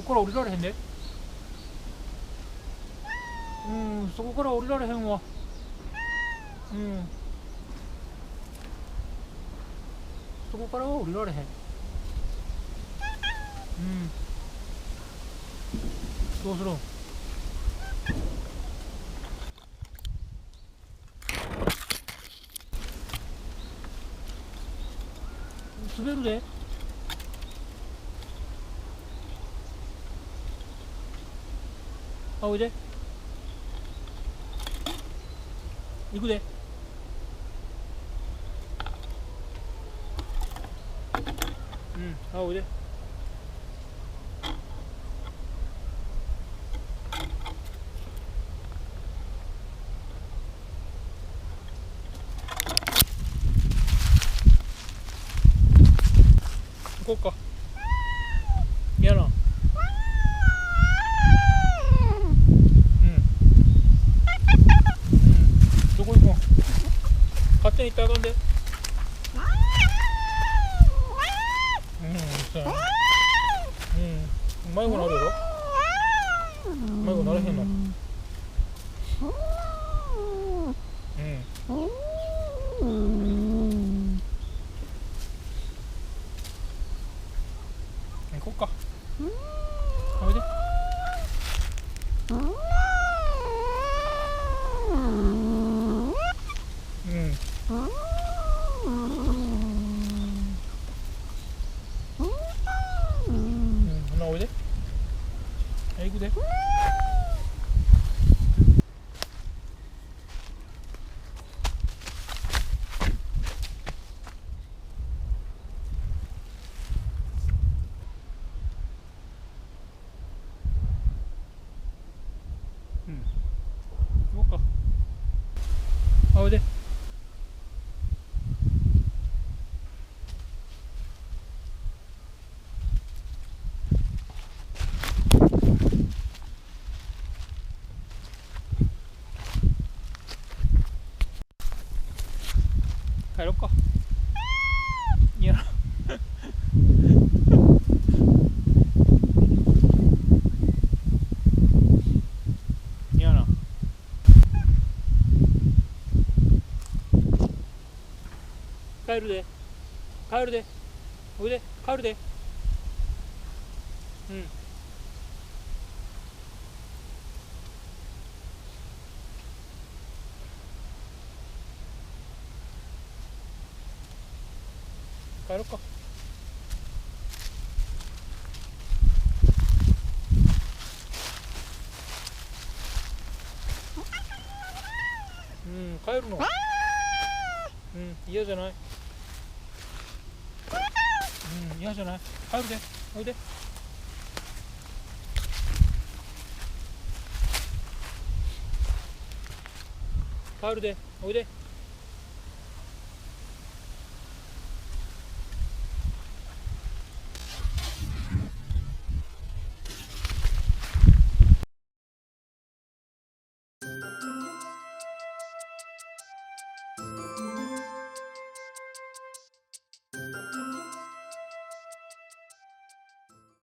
から降りられへんで。そこから降りられへんわ。そこからは降りられへん。どうするん。滑るで。おいで。行くで。おいで。行こうか。やな。どこ行こう。勝手に行ったらあかんで。迷子なるやろ。迷子ならへんの。行こうか。おいで。ほなおいで。行くで。行こうか。おいで。帰ろっか。いやいやな。帰るで。帰るで。おいで。帰るで。帰ろっか。帰るの。嫌じゃない。嫌じゃない。帰るで。おいで。帰るで。おいで。